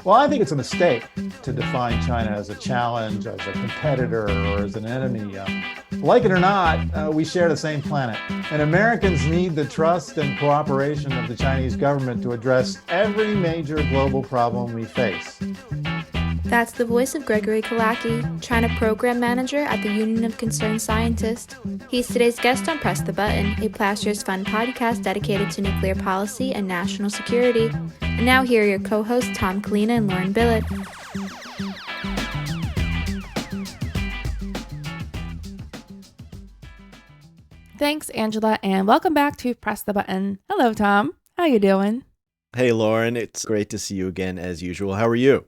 Well, I think it's a mistake to define China as a challenge, as a competitor, or as an enemy. Like it or not, we share the same planet. And Americans need the trust and cooperation of the Chinese government to address every major global problem we face. That's the voice of Gregory Kulacki, China Program Manager at the Union of Concerned Scientists. He's today's guest on Press the Button, a Plasters Fund podcast dedicated to nuclear policy and national security. And now here are your co-hosts Tom Collina and Lauren Billet. Thanks, Angela, and welcome back to Press the Button. Hello, Tom. How you doing? Hey, Lauren. It's great to see you again, as usual. How are you?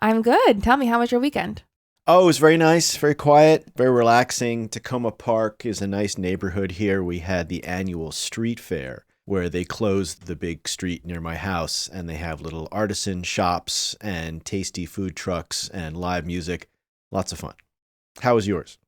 I'm good. Tell me, how was your weekend? Oh, it was very nice, very quiet, very relaxing. Tacoma Park is a nice neighborhood here. We had the annual street fair where they closed the big street near my house, and they have little artisan shops and tasty food trucks and live music. Lots of fun. How was yours?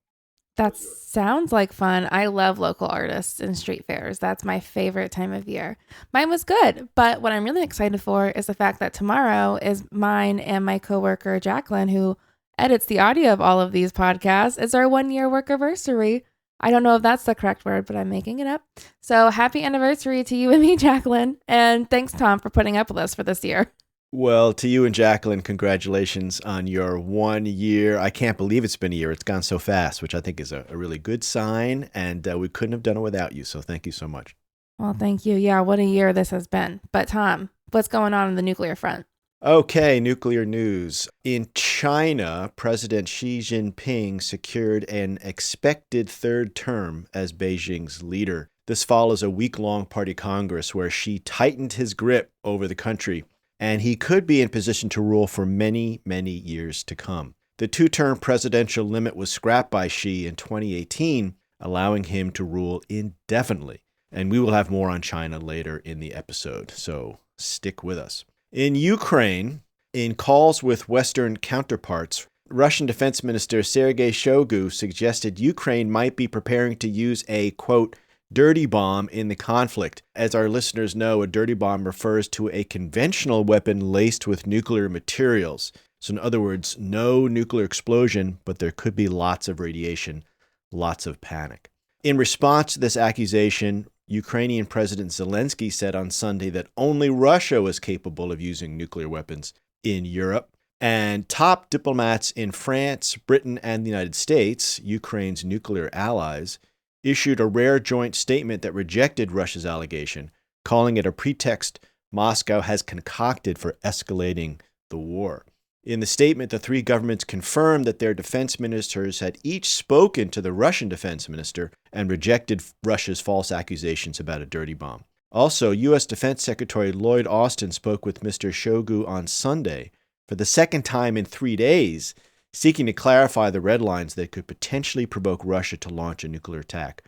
That sounds like fun. I love local artists and street fairs. That's my favorite time of year. Mine was good, but what I'm really excited for is the fact that tomorrow is mine and my coworker Jacqueline, who edits the audio of all of these podcasts. It's our 1-year work anniversary. I don't know if that's the correct word, but I'm making it up. So happy anniversary to you and me, Jacqueline. And thanks, Tom, for putting up with us for this year. Well, to you and Jacqueline, congratulations on your 1 year. I can't believe it's been a year. It's gone so fast, which I think is a really good sign. And we couldn't have done it without you. So thank you so much. Well, thank you. Yeah, what a year this has been. But Tom, what's going on the nuclear front? Okay, nuclear news. In China, President Xi Jinping secured an expected third term as Beijing's leader. This follows a week-long party congress where Xi tightened his grip over the country, and he could be in position to rule for many, many years to come. The two-term presidential limit was scrapped by Xi in 2018, allowing him to rule indefinitely. And we will have more on China later in the episode, so stick with us. In Ukraine, in calls with Western counterparts, Russian Defense Minister Sergei Shoigu suggested Ukraine might be preparing to use a, quote, dirty bomb in the conflict. As our listeners know, a dirty bomb refers to a conventional weapon laced with nuclear materials. So in other words, no nuclear explosion, but there could be lots of radiation, lots of panic. In response to this accusation, Ukrainian President Zelensky said on Sunday that only Russia was capable of using nuclear weapons in Europe. And top diplomats in France, Britain, and the United States, Ukraine's nuclear allies, issued a rare joint statement that rejected Russia's allegation, calling it a pretext Moscow has concocted for escalating the war. In the statement, the three governments confirmed that their defense ministers had each spoken to the Russian defense minister and rejected Russia's false accusations about a dirty bomb. Also, U.S. Defense Secretary Lloyd Austin spoke with Mr. Shoigu on Sunday for the second time in 3 days, seeking to clarify the red lines that could potentially provoke Russia to launch a nuclear attack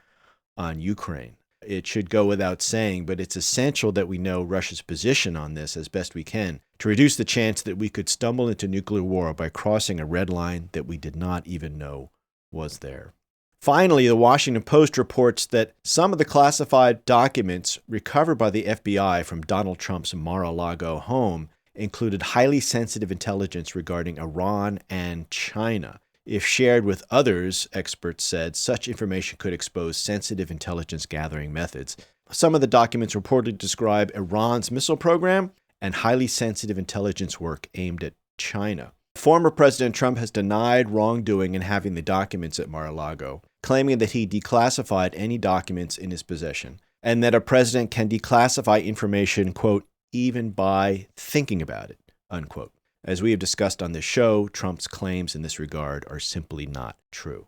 on Ukraine. It should go without saying, but it's essential that we know Russia's position on this as best we can to reduce the chance that we could stumble into nuclear war by crossing a red line that we did not even know was there. Finally, the Washington Post reports that some of the classified documents recovered by the FBI from Donald Trump's Mar-a-Lago home included highly sensitive intelligence regarding Iran and China. If shared with others, experts said, such information could expose sensitive intelligence gathering methods. Some of the documents reportedly describe Iran's missile program and highly sensitive intelligence work aimed at China. Former President Trump has denied wrongdoing in having the documents at Mar-a-Lago, claiming that he declassified any documents in his possession, and that a president can declassify information, quote, even by thinking about it, unquote. As we have discussed on this show, Trump's claims in this regard are simply not true.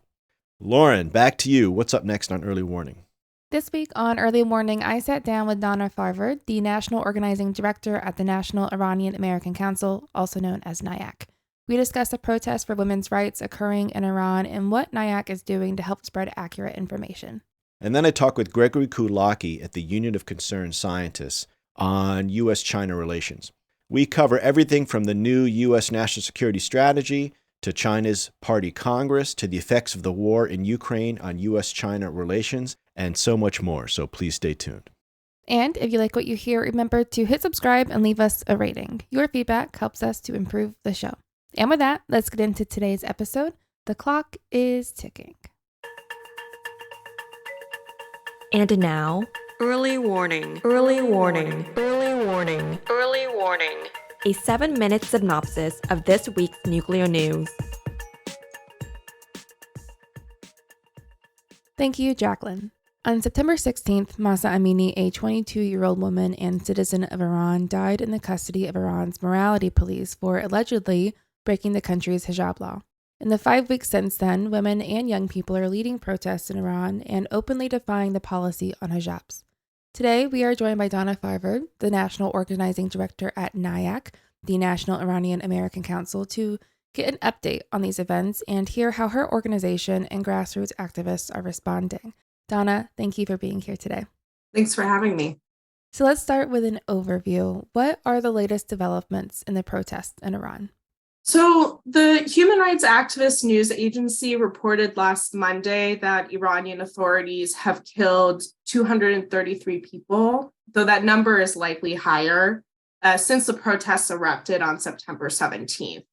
Lauren, back to you. What's up next on Early Warning? This week on Early Warning, I sat down with Donna Farvard, the National Organizing Director at the National Iranian American Council, also known as NIAC. We discussed the protests for women's rights occurring in Iran and what NIAC is doing to help spread accurate information. And then I talked with Gregory Kulacki at the Union of Concerned Scientists on U.S.-China relations. We cover everything from the new U.S. national security strategy to China's Party Congress to the effects of the war in Ukraine on U.S.-China relations and so much more. So please stay tuned. And if you like what you hear, remember to hit subscribe and leave us a rating. Your feedback helps us to improve the show. And with that, let's get into today's episode. The clock is ticking. And now, early warning, early warning, early warning, early warning. A 7-minute synopsis of this week's nuclear news. Thank you, Jacqueline. On September 16th, Mahsa Amini, a 22-year-old woman and citizen of Iran, died in the custody of Iran's morality police for allegedly breaking the country's hijab law. In the 5 weeks since then, women and young people are leading protests in Iran and openly defying the policy on hijabs. Today, we are joined by Donna Farvard, the National Organizing Director at NIAC, the National Iranian American Council, to get an update on these events and hear how her organization and grassroots activists are responding. Donna, thank you for being here today. Thanks for having me. So let's start with an overview. What are the latest developments in the protests in Iran? So the Human Rights Activist News Agency reported last Monday that Iranian authorities have killed 233 people, though that number is likely higher, since the protests erupted on September 17th.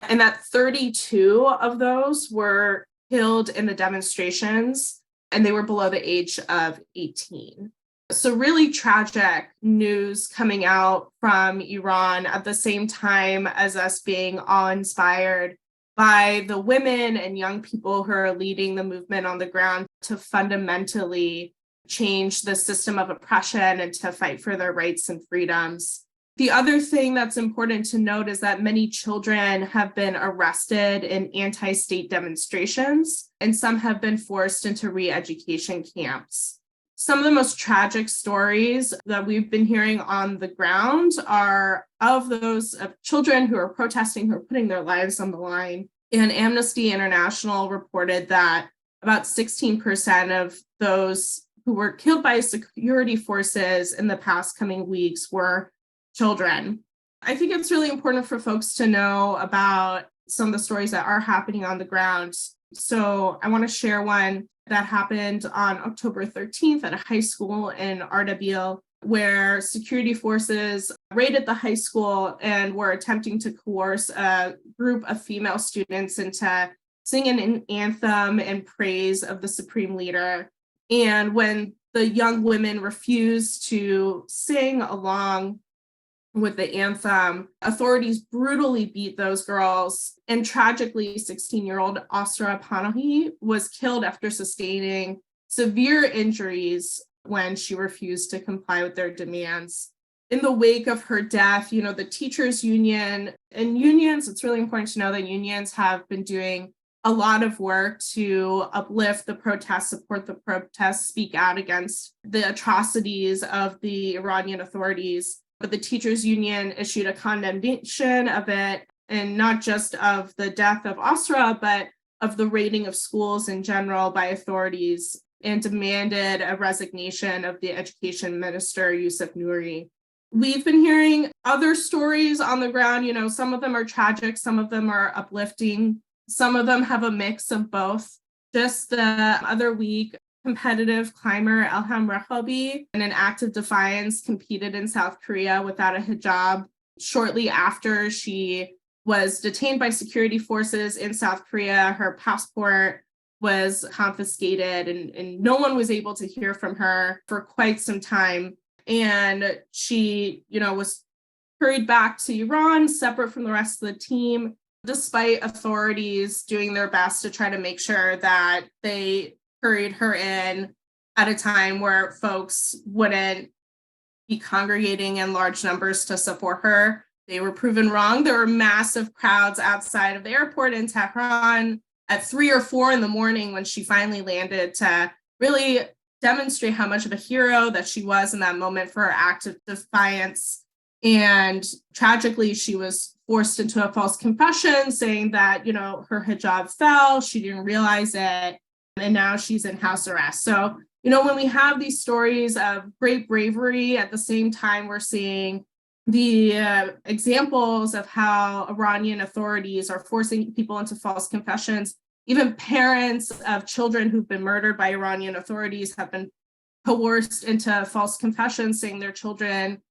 And that 32 of those were killed in the demonstrations, and they were below the age of 18. So really tragic news coming out from Iran at the same time as us being awe-inspired by the women and young people who are leading the movement on the ground to fundamentally change the system of oppression and to fight for their rights and freedoms. The other thing that's important to note is that many children have been arrested in anti-state demonstrations, and some have been forced into re-education camps. Some of the most tragic stories that we've been hearing on the ground are of those children who are protesting, who are putting their lives on the line. And Amnesty International reported that about 16% of those who were killed by security forces in the past coming weeks were children. I think it's really important for folks to know about some of the stories that are happening on the ground. So I want to share one that happened on October 13th at a high school in Ardabil, where security forces raided the high school and were attempting to coerce a group of female students into singing an anthem in praise of the supreme leader. And when the young women refused to sing along with the anthem, authorities brutally beat those girls. And tragically, 16-year-old Asra Panahi was killed after sustaining severe injuries when she refused to comply with their demands. In the wake of her death, the teachers union and unions, it's really important to know that unions have been doing a lot of work to uplift the protests, support the protests, speak out against the atrocities of the Iranian authorities. But the teachers union issued a condemnation of it, and not just of the death of Asra, but of the raiding of schools in general by authorities, and demanded a resignation of the education minister, Yusuf Nouri. We've been hearing other stories on the ground. Some of them are tragic, some of them are uplifting, some of them have a mix of both. Just the other week, competitive climber Elham Rehabi, in an act of defiance, competed in South Korea without a hijab. Shortly after she was detained by security forces in South Korea, her passport was confiscated, and no one was able to hear from her for quite some time. And she, was hurried back to Iran, separate from the rest of the team, despite authorities doing their best to try to make sure that they hurried her in at a time where folks wouldn't be congregating in large numbers to support her. They were proven wrong. There were massive crowds outside of the airport in Tehran at 3 or 4 in the morning when she finally landed to really demonstrate how much of a hero that she was in that moment for her act of defiance. And tragically, she was forced into a false confession saying that, her hijab fell, she didn't realize it, and now she's in house arrest. So, when we have these stories of great bravery, at the same time, we're seeing the examples of how Iranian authorities are forcing people into false confessions. Even parents of children who've been murdered by Iranian authorities have been coerced into false confessions saying their children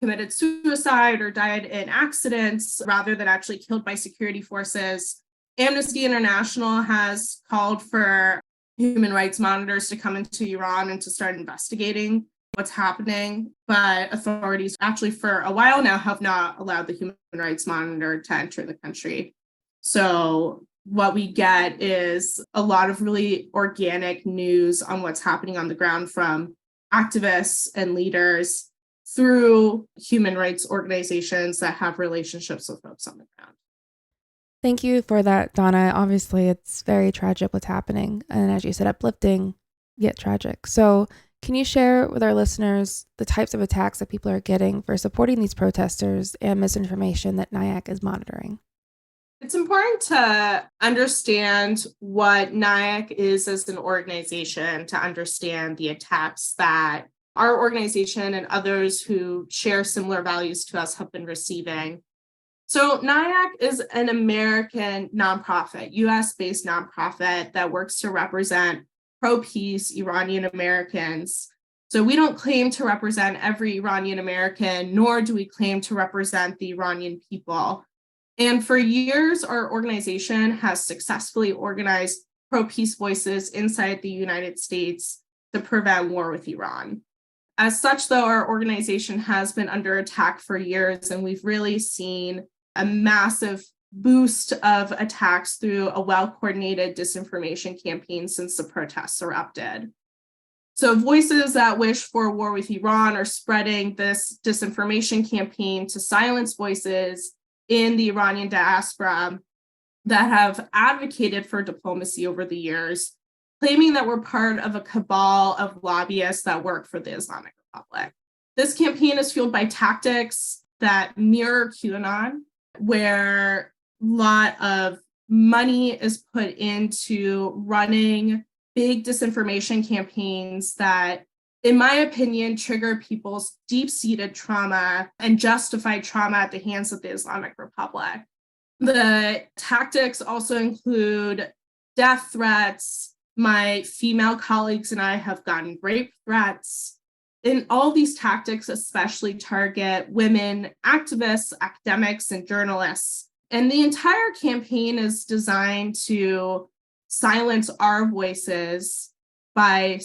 committed suicide or died in accidents rather than actually killed by security forces. Amnesty International has called for human rights monitors to come into Iran and to start investigating what's happening. But authorities actually for a while now have not allowed the human rights monitor to enter the country. So what we get is a lot of really organic news on what's happening on the ground from activists and leaders through human rights organizations that have relationships with folks on the ground. Thank you for that, Donna. Obviously, it's very tragic what's happening. And as you said, uplifting, yet tragic. So can you share with our listeners the types of attacks that people are getting for supporting these protesters and misinformation that NIAC is monitoring? It's important to understand what NIAC is as an organization, to understand the attacks that our organization and others who share similar values to us have been receiving. So NIAC is an American nonprofit, US-based nonprofit that works to represent pro-peace Iranian Americans. So we don't claim to represent every Iranian American, nor do we claim to represent the Iranian people. And for years, our organization has successfully organized pro-peace voices inside the United States to prevent war with Iran. As such, though, our organization has been under attack for years, and we've really seen a massive boost of attacks through a well-coordinated disinformation campaign since the protests erupted. So voices that wish for a war with Iran are spreading this disinformation campaign to silence voices in the Iranian diaspora that have advocated for diplomacy over the years, claiming that we're part of a cabal of lobbyists that work for the Islamic Republic. This campaign is fueled by tactics that mirror QAnon, where a lot of money is put into running big disinformation campaigns that, in my opinion, trigger people's deep-seated trauma and justified trauma at the hands of the Islamic Republic. The tactics also include death threats. My female colleagues and I have gotten rape threats. And all these tactics especially target women activists, academics, and journalists. And the entire campaign is designed to silence our voices by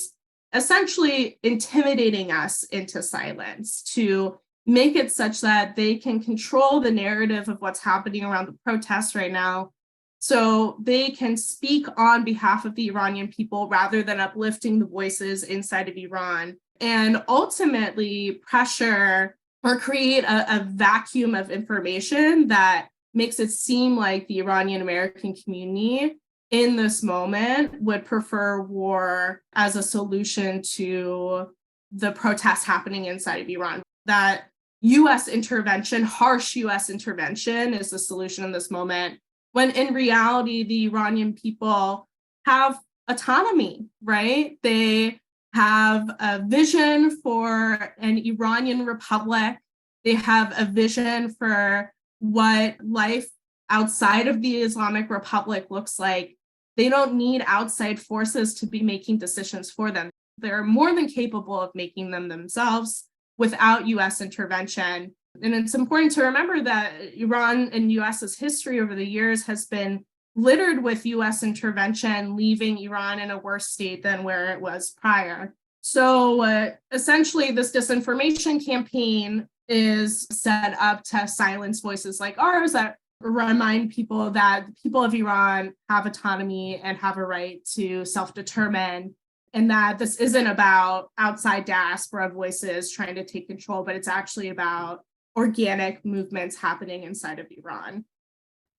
essentially intimidating us into silence, to make it such that they can control the narrative of what's happening around the protests right now, so they can speak on behalf of the Iranian people rather than uplifting the voices inside of Iran, and ultimately pressure or create a vacuum of information that makes it seem like the Iranian American community in this moment would prefer war as a solution to the protests happening inside of Iran. That US intervention, harsh US intervention, is the solution in this moment, when in reality, the Iranian people have autonomy, right? They have a vision for an Iranian republic. They have a vision for what life outside of the Islamic Republic looks like. They don't need outside forces to be making decisions for them. They're more than capable of making them themselves without US intervention. And it's important to remember that Iran and US's history over the years has been littered with US intervention, leaving Iran in a worse state than where it was prior. So essentially, this disinformation campaign is set up to silence voices like ours that remind people that the people of Iran have autonomy and have a right to self-determine, and that this isn't about outside diaspora voices trying to take control, but it's actually about organic movements happening inside of Iran.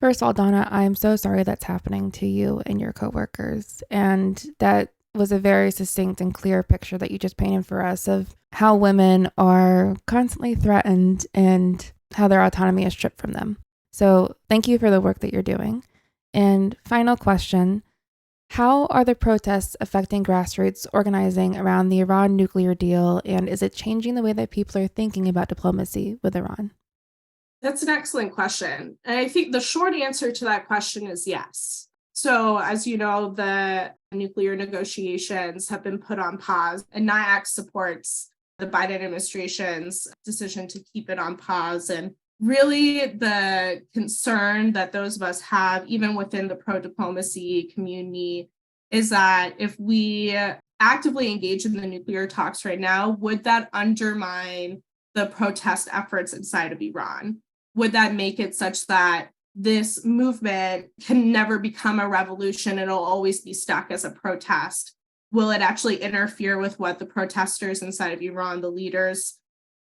First of all, Donna, I'm so sorry that's happening to you and your coworkers. And that was a very succinct and clear picture that you just painted for us of how women are constantly threatened and how their autonomy is stripped from them. So thank you for the work that you're doing. And final question, how are the protests affecting grassroots organizing around the Iran nuclear deal? And is it changing the way that people are thinking about diplomacy with Iran? That's an excellent question. And I think the short answer to that question is yes. So as you know, the nuclear negotiations have been put on pause, and NIAC supports the Biden administration's decision to keep it on pause. And really the concern that those of us have, even within the pro-diplomacy community, is that if we actively engage in the nuclear talks right now, would that undermine the protest efforts inside of Iran? Would that make it such that this movement can never become a revolution? It'll always be stuck as a protest. Will it actually interfere with what the protesters inside of Iran, the leaders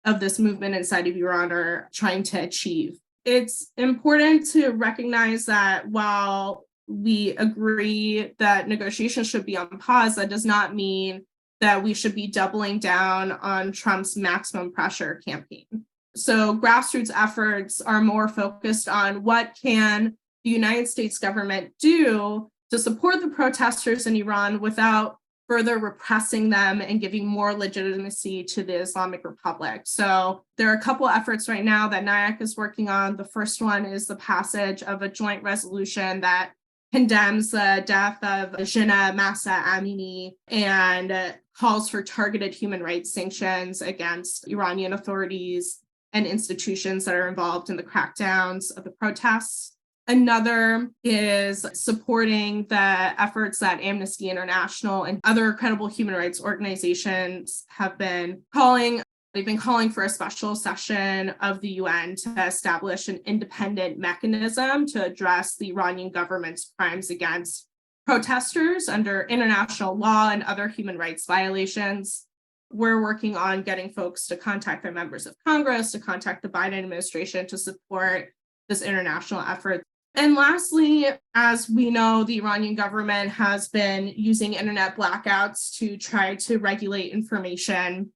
of this movement inside of Iran, are trying to achieve? It's important to recognize that while we agree that negotiations should be on pause, that does not mean that we should be doubling down on Trump's maximum pressure campaign. So grassroots efforts are more focused on what can the United States government do to support the protesters in Iran without further repressing them and giving more legitimacy to the Islamic Republic. So there are a couple efforts right now that NIAC is working on. The first one is the passage of a joint resolution that condemns the death of Jina Mahsa Amini and calls for targeted human rights sanctions against Iranian authorities and institutions that are involved in the crackdowns of the protests. Another is supporting the efforts that Amnesty International and other credible human rights organizations have been calling. They've been calling for a special session of the UN to establish an independent mechanism to address the Iranian government's crimes against protesters under international law and other human rights violations. We're working on getting folks to contact their members of Congress, to contact the Biden administration to support this international effort. And lastly, as we know, the Iranian government has been using internet blackouts to try to regulate information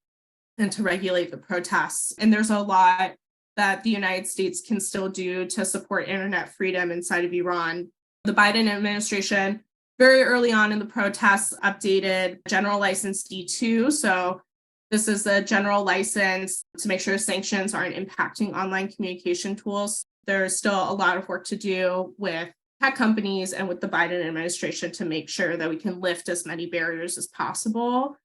and to regulate the protests. And there's a lot that the United States can still do to support internet freedom inside of Iran. The Biden administration, very early on in the protests, updated General License D2. So this is a general license to make sure sanctions aren't impacting online communication tools. There's still a lot of work to do with tech companies and with the Biden administration to make sure that we can lift as many barriers as possible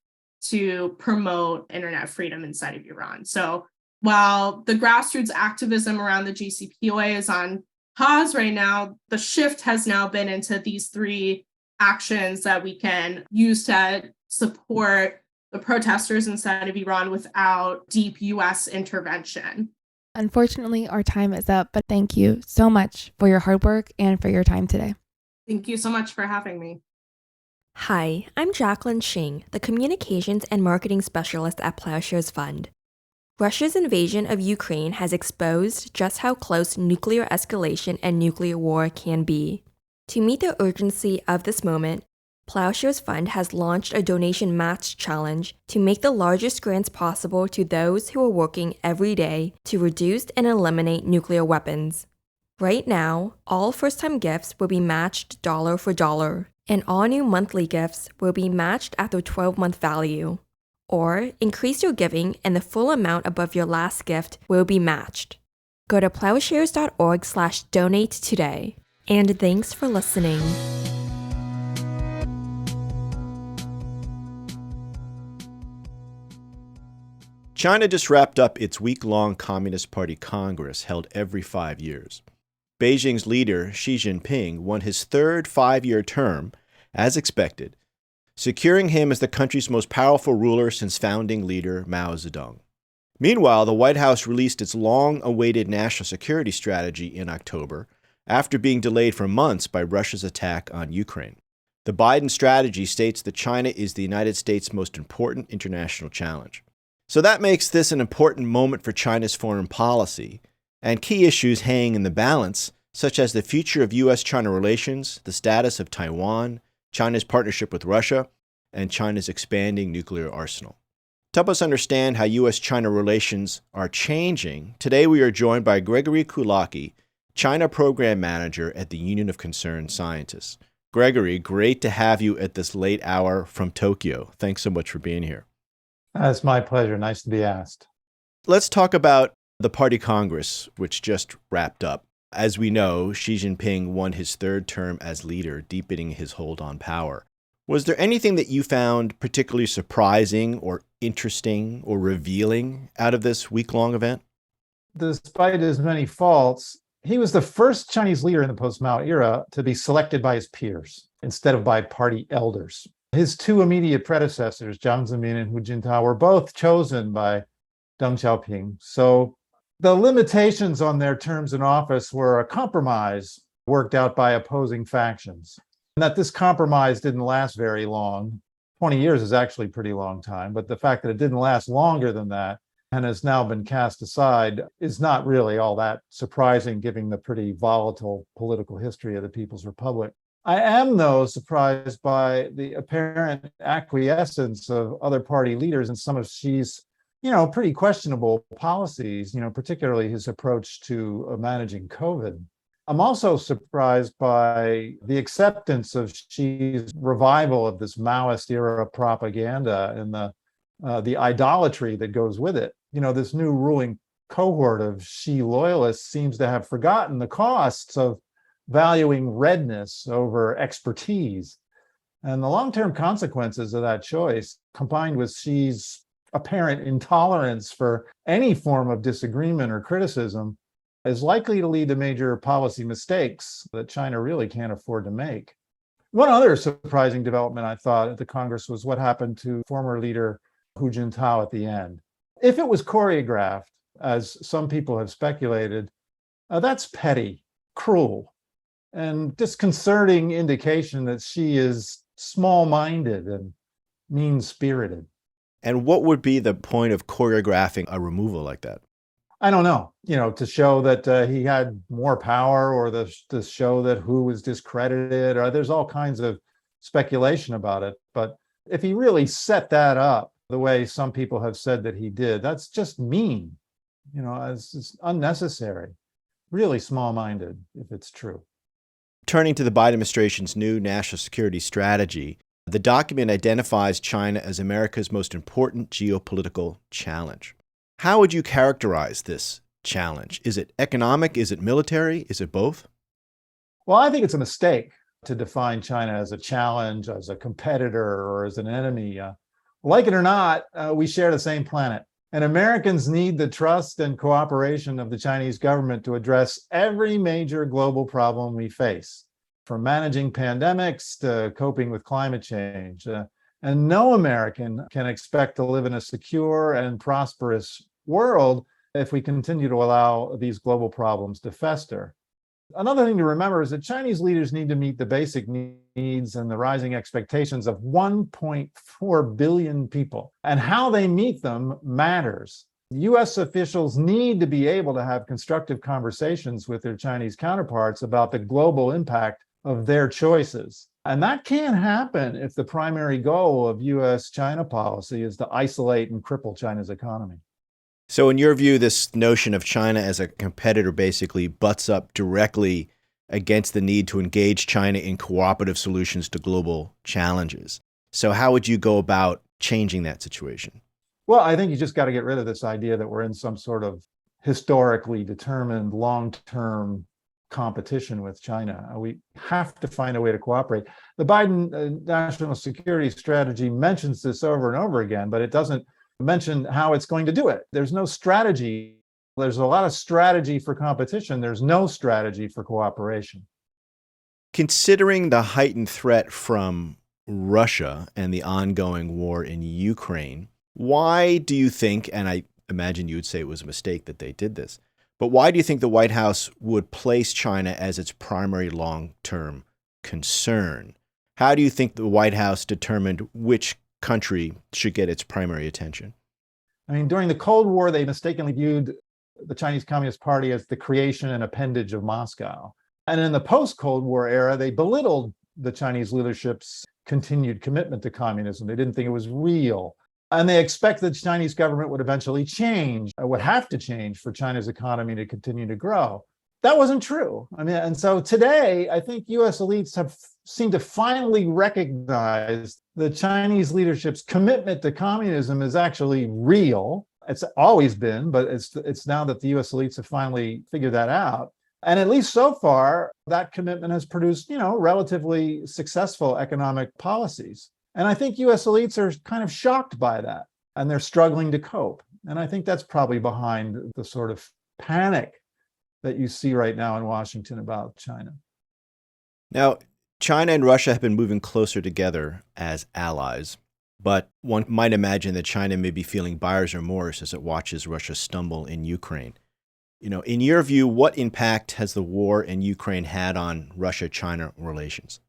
to promote internet freedom inside of Iran. So while the grassroots activism around the JCPOA is on pause right now, the shift has now been into these three actions that we can use to support the protesters inside of Iran without deep US intervention. Unfortunately, our time is up, but thank you so much for your hard work and for your time today. Thank you so much for having me. Hi, I'm Jacqueline Shing, the Communications and Marketing Specialist at Plowshares Fund. Russia's invasion of Ukraine has exposed just how close nuclear escalation and nuclear war can be. To meet the urgency of this moment, Plowshares Fund has launched a donation match challenge to make the largest grants possible to those who are working every day to reduce and eliminate nuclear weapons. Right now, all first-time gifts will be matched dollar for dollar, and all new monthly gifts will be matched at their 12-month value. Or increase your giving and the full amount above your last gift will be matched. Go to plowshares.org/donate today. And thanks for listening. China just wrapped up its week-long Communist Party Congress held every 5 years. Beijing's leader, Xi Jinping, won his third 5-year term, as expected, securing him as the country's most powerful ruler since founding leader Mao Zedong. Meanwhile, the White House released its long-awaited national security strategy in October, after being delayed for months by Russia's attack on Ukraine. The Biden strategy states that China is the United States' most important international challenge. So that makes this an important moment for China's foreign policy, and key issues hang in the balance, such as the future of U.S.-China relations, the status of Taiwan, China's partnership with Russia, and China's expanding nuclear arsenal. To help us understand how U.S.-China relations are changing, today we are joined by Gregory Kulacki, China Program Manager at the Union of Concerned Scientists. Gregory, great to have you at this late hour from Tokyo. Thanks so much for being here. It's my pleasure. Nice to be asked. Let's talk about the Party Congress, which just wrapped up. As we know, Xi Jinping won his third term as leader, deepening his hold on power. Was there anything that you found particularly surprising or interesting or revealing out of this week-long event? Despite his many faults, he was the first Chinese leader in the post-Mao era to be selected by his peers instead of by party elders. His two immediate predecessors, Jiang Zemin and Hu Jintao, were both chosen by Deng Xiaoping. So the limitations on their terms in office were a compromise worked out by opposing factions. And that this compromise didn't last very long. 20 years is actually a pretty long time, but the fact that it didn't last longer than that and has now been cast aside is not really all that surprising, given the pretty volatile political history of the People's Republic. I am, though, surprised by the apparent acquiescence of other party leaders in some of Xi's, pretty questionable policies, particularly his approach to managing COVID. I'm also surprised by the acceptance of Xi's revival of this Maoist era propaganda and the idolatry that goes with it. This new ruling cohort of Xi loyalists seems to have forgotten the costs of valuing redness over expertise. And the long-term consequences of that choice, combined with Xi's apparent intolerance for any form of disagreement or criticism, is likely to lead to major policy mistakes that China really can't afford to make. One other surprising development, I thought, at the Congress was what happened to former leader Hu Jintao at the end. If it was choreographed, as some people have speculated, that's petty, cruel, and disconcerting indication that she is small-minded and mean-spirited. And what would be the point of choreographing a removal like that? I don't know, to show that he had more power, or to show that Hu was discredited, or there's all kinds of speculation about it. But if he really set that up the way some people have said that he did, that's just mean, it's unnecessary, really small-minded if it's true. Turning to the Biden administration's new national security strategy, the document identifies China as America's most important geopolitical challenge. How would you characterize this challenge? Is it economic? Is it military? Is it both? Well, I think it's a mistake to define China as a challenge, as a competitor, or as an enemy. Like it or not, we share the same planet. And Americans need the trust and cooperation of the Chinese government to address every major global problem we face, from managing pandemics to coping with climate change. And no American can expect to live in a secure and prosperous world if we continue to allow these global problems to fester. Another thing to remember is that Chinese leaders need to meet the basic needs and the rising expectations of 1.4 billion people. And how they meet them matters. US officials need to be able to have constructive conversations with their Chinese counterparts about the global impact of their choices. And that can't happen if the primary goal of US-China policy is to isolate and cripple China's economy. So in your view, this notion of China as a competitor basically butts up directly against the need to engage China in cooperative solutions to global challenges. So how would you go about changing that situation? Well, I think you just got to get rid of this idea that we're in some sort of historically determined long-term competition with China. We have to find a way to cooperate. The Biden national security strategy mentions this over and over again, but it doesn't mention how it's going to do it. There's no strategy. There's a lot of strategy for competition. There's no strategy for cooperation. Considering the heightened threat from Russia and the ongoing war in Ukraine, why do you think, and I imagine you would say it was a mistake that they did this, but why do you think the White House would place China as its primary long-term concern? How do you think the White House determined which country should get its primary attention? I mean, during the Cold War, they mistakenly viewed the Chinese Communist Party as the creation and appendage of Moscow. And in the post-Cold War era, they belittled the Chinese leadership's continued commitment to communism. They didn't think it was real. And they expected the Chinese government would eventually change, or would have to change for China's economy to continue to grow. That wasn't true. I mean, and so today, I think US elites have seemed to finally recognize the Chinese leadership's commitment to communism is actually real. It's always been, but it's now that the US elites have finally figured that out. And at least so far, that commitment has produced, relatively successful economic policies. And I think US elites are kind of shocked by that, and they're struggling to cope. And I think that's probably behind the sort of panic that you see right now in Washington about China. Now, China and Russia have been moving closer together as allies, but one might imagine that China may be feeling buyer's remorse as it watches Russia stumble in Ukraine. In your view, what impact has the war in Ukraine had on Russia-China relations?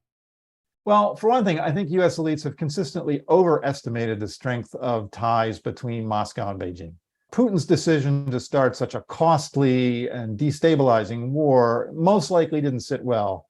Well, for one thing, I think US elites have consistently overestimated the strength of ties between Moscow and Beijing. Putin's decision to start such a costly and destabilizing war most likely didn't sit well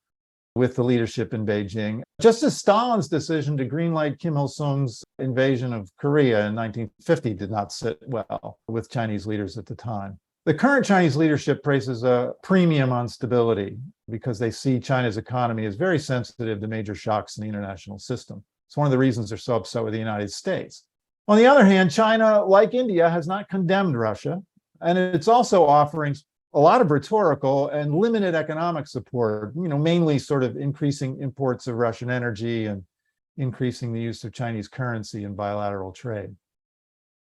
with the leadership in Beijing, just as Stalin's decision to greenlight Kim Il-sung's invasion of Korea in 1950 did not sit well with Chinese leaders at the time. The current Chinese leadership places a premium on stability because they see China's economy as very sensitive to major shocks in the international system. It's one of the reasons they're so upset with the United States. On the other hand, China, like India, has not condemned Russia, and it's also offering a lot of rhetorical and limited economic support, mainly sort of increasing imports of Russian energy and increasing the use of Chinese currency in bilateral trade.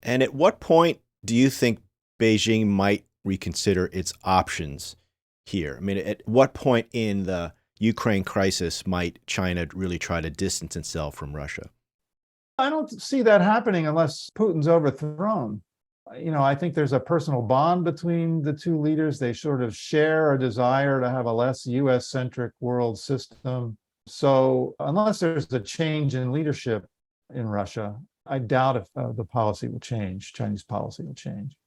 And at what point do you think Beijing might reconsider its options here? I mean, at what point in the Ukraine crisis might China really try to distance itself from Russia? I don't see that happening unless Putin's overthrown. I think there's a personal bond between the two leaders. They sort of share a desire to have a less US-centric world system. So unless there's a change in leadership in Russia, I doubt if the policy will change, Chinese policy will change.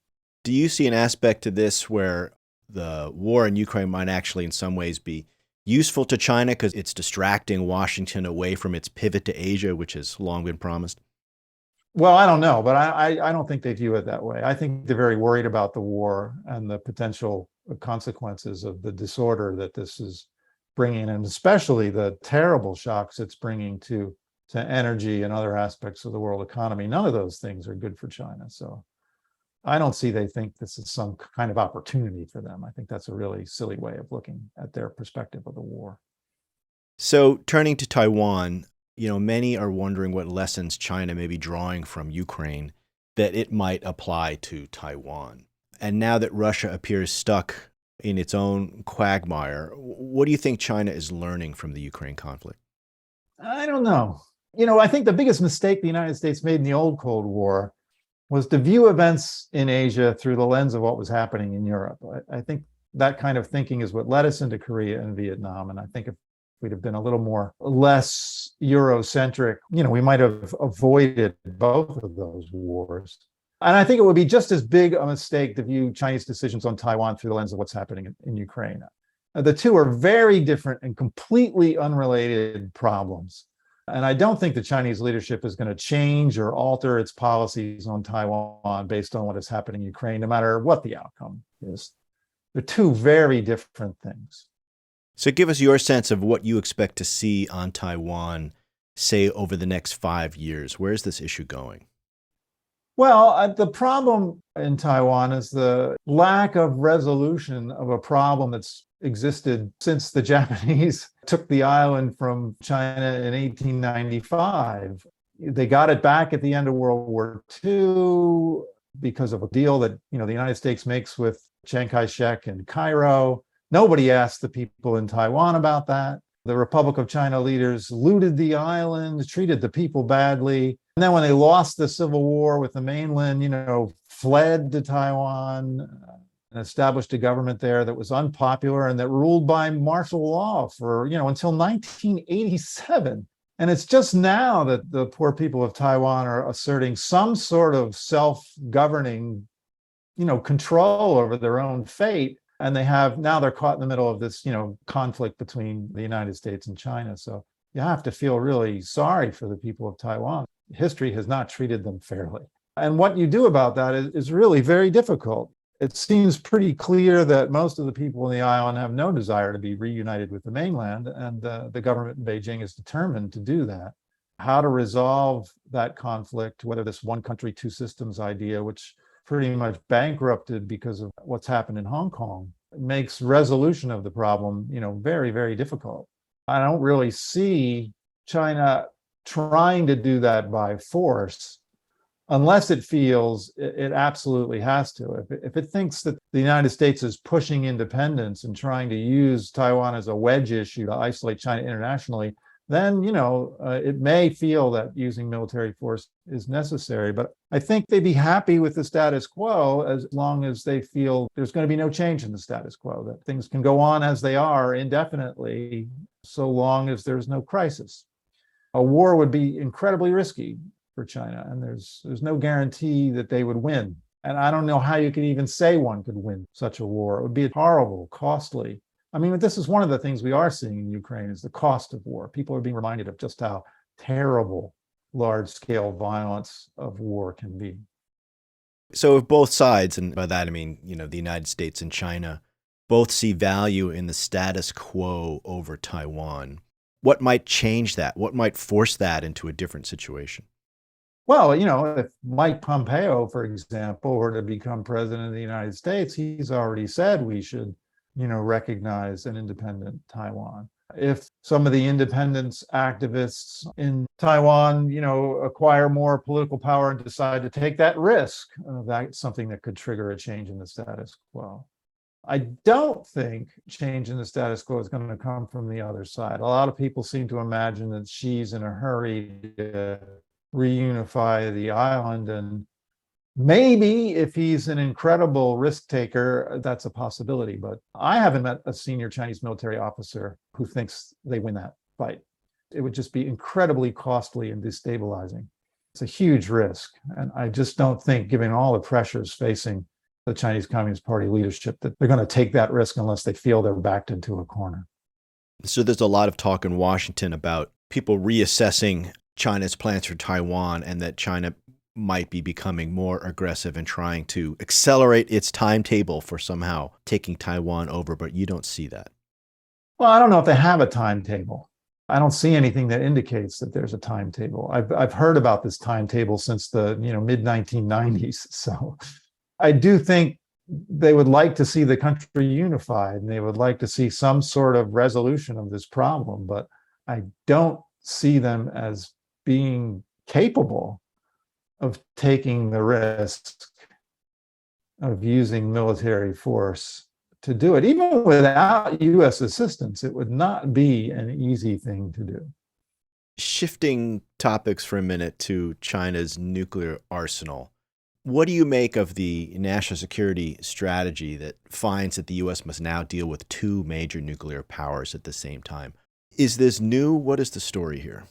Do you see an aspect to this where the war in Ukraine might actually in some ways be useful to China because it's distracting Washington away from its pivot to Asia, which has long been promised? Well, I don't know, but I don't think they view it that way. I think they're very worried about the war and the potential consequences of the disorder that this is bringing, and especially the terrible shocks it's bringing to energy and other aspects of the world economy. None of those things are good for China. So I don't see they think this is some kind of opportunity for them. I think that's a really silly way of looking at their perspective of the war. So turning to Taiwan, many are wondering what lessons China may be drawing from Ukraine that it might apply to Taiwan. And now that Russia appears stuck in its own quagmire, what do you think China is learning from the Ukraine conflict? I don't know. I think the biggest mistake the United States made in the old Cold War was to view events in Asia through the lens of what was happening in Europe. I think that kind of thinking is what led us into Korea and Vietnam. And I think if we'd have been a little less Eurocentric, we might have avoided both of those wars. And I think it would be just as big a mistake to view Chinese decisions on Taiwan through the lens of what's happening in Ukraine. The two are very different and completely unrelated problems. And I don't think the Chinese leadership is going to change or alter its policies on Taiwan based on what is happening in Ukraine, no matter what the outcome is. They're two very different things. So give us your sense of what you expect to see on Taiwan, say, over the next 5 years. Where is this issue going? Well, the problem in Taiwan is the lack of resolution of a problem that's existed since the Japanese took the island from China in 1895. They got it back at the end of World War II because of a deal that, the United States makes with Chiang Kai-shek in Cairo. Nobody asked the people in Taiwan about that. The Republic of China leaders looted the island, treated the people badly. And then when they lost the civil war with the mainland, fled to Taiwan and established a government there that was unpopular and that ruled by martial law for, until 1987. And it's just now that the poor people of Taiwan are asserting some sort of self-governing, control over their own fate. And they're caught in the middle of this, conflict between the United States and China. So you have to feel really sorry for the people of Taiwan. History has not treated them fairly. And what you do about that is really very difficult. It seems pretty clear that most of the people in the island have no desire to be reunited with the mainland, and the government in Beijing is determined to do that. How to resolve that conflict, whether this one country, two systems idea, which pretty much bankrupted because of what's happened in Hong Kong, makes resolution of the problem, very, very difficult. I don't really see China trying to do that by force unless it feels it absolutely has to. If it thinks that the United States is pushing independence and trying to use Taiwan as a wedge issue to isolate China internationally, then, it may feel that using military force is necessary. But I think they'd be happy with the status quo as long as they feel there's going to be no change in the status quo, that things can go on as they are indefinitely, so long as there's no crisis. A war would be incredibly risky for China, and there's no guarantee that they would win. And I don't know how you could even say one could win such a war. It would be horrible, costly. I mean, this is one of the things we are seeing in Ukraine is the cost of war. People are being reminded of just how terrible large-scale violence of war can be. So if both sides, and by that I mean, the United States and China, both see value in the status quo over Taiwan, what might change that? What might force that into a different situation? Well, if Mike Pompeo, for example, were to become president of the United States, he's already said we should recognize an independent Taiwan. If some of the independence activists in Taiwan, acquire more political power and decide to take that risk, that's something that could trigger a change in the status quo. I don't think change in the status quo is going to come from the other side. A lot of people seem to imagine that Xi's in a hurry to reunify the island, and maybe if he's an incredible risk taker, that's a possibility. But I haven't met a senior Chinese military officer who thinks they win that fight. It would just be incredibly costly and destabilizing. It's a huge risk. And I just don't think, given all the pressures facing the Chinese Communist Party leadership, that they're going to take that risk unless they feel they're backed into a corner. So there's a lot of talk in Washington about people reassessing China's plans for Taiwan, and that China might be becoming more aggressive and trying to accelerate its timetable for somehow taking Taiwan over, but you don't see that. Well, I don't know if they have a timetable. I don't see anything that indicates that there's a timetable. I've heard about this timetable since the mid-1990s. So I do think they would like to see the country unified, and they would like to see some sort of resolution of this problem, but I don't see them as being capable of taking the risk of using military force to do it. Even without U.S. assistance, it would not be an easy thing to do. Shifting topics for a minute to China's nuclear arsenal, what do you make of the national security strategy that finds that the U.S. must now deal with two major nuclear powers at the same time? Is this new? What is the story here?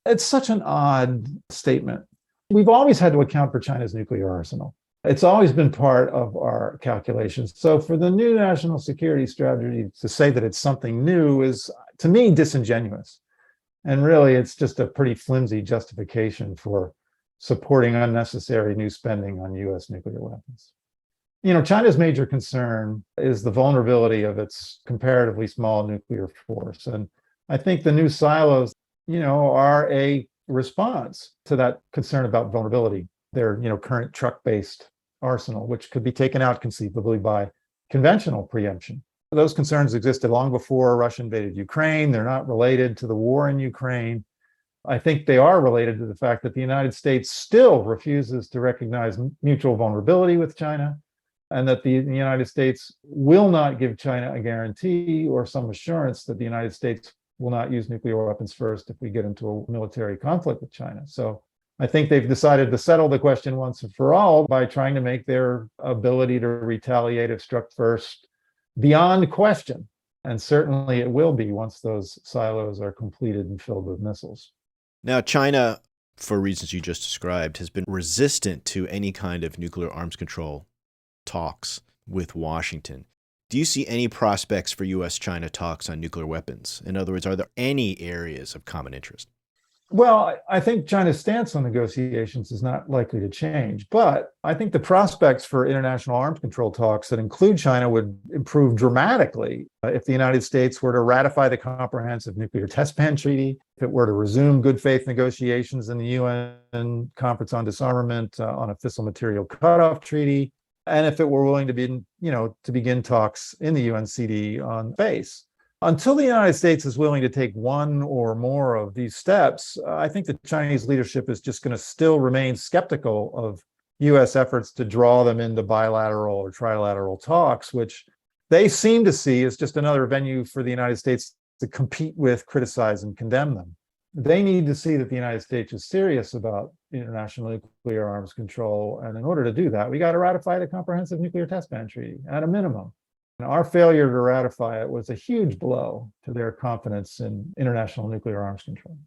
It's such an odd statement. We've always had to account for China's nuclear arsenal. It's always been part of our calculations. So for the new national security strategy to say that it's something new is, to me, disingenuous. And really, it's just a pretty flimsy justification for supporting unnecessary new spending on U.S. nuclear weapons. China's major concern is the vulnerability of its comparatively small nuclear force. And I think the new silos, are a response to that concern about vulnerability. Their, current truck-based arsenal, which could be taken out conceivably by conventional preemption. Those concerns existed long before Russia invaded Ukraine. They're not related to the war in Ukraine. I think they are related to the fact that the United States still refuses to recognize mutual vulnerability with China, and that the United States will not give China a guarantee or some assurance that the United States will not use nuclear weapons first if we get into a military conflict with China. So I think they've decided to settle the question once and for all by trying to make their ability to retaliate if struck first beyond question. And certainly it will be once those silos are completed and filled with missiles. Now, China, for reasons you just described, has been resistant to any kind of nuclear arms control talks with Washington. Do you see any prospects for U.S.-China talks on nuclear weapons? In other words, are there any areas of common interest? Well, I think China's stance on negotiations is not likely to change, but I think the prospects for international arms control talks that include China would improve dramatically if the United States were to ratify the Comprehensive Nuclear Test Ban Treaty, if it were to resume good faith negotiations in the UN Conference on Disarmament on a fissile material cutoff treaty, and if it were willing to to begin talks in the UNCD on space. Until the United States is willing to take one or more of these steps, I think the Chinese leadership is just going to still remain skeptical of U.S. efforts to draw them into bilateral or trilateral talks, which they seem to see as just another venue for the United States to compete with, criticize, and condemn them. They need to see that the United States is serious about international nuclear arms control. And in order to do that, we got to ratify the Comprehensive Nuclear Test Ban Treaty at a minimum. And our failure to ratify it was a huge blow to their confidence in international nuclear arms control.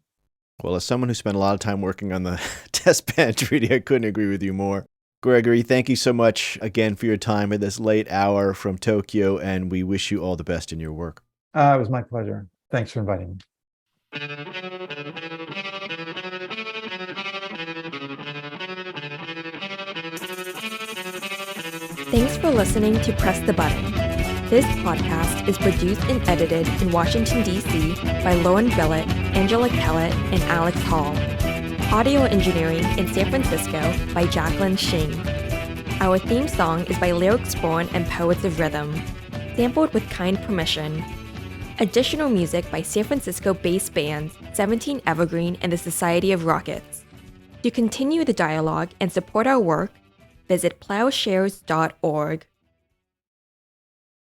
Well, as someone who spent a lot of time working on the Test Ban Treaty, I couldn't agree with you more. Gregory, thank you so much again for your time at this late hour from Tokyo, and we wish you all the best in your work. It was my pleasure. Thanks for inviting me. Thanks for listening to Press the Button. This podcast is produced and edited in Washington, D.C. by Lauren Billet, Angela Kellett, and Alex Hall. Audio engineering in San Francisco by Jacqueline Shing. Our theme song is by Lyric Spawn and Poets of Rhythm, sampled with kind permission. Additional music by San Francisco-based bands 17 Evergreen and the Society of Rockets. To continue the dialogue and support our work, visit plowshares.org.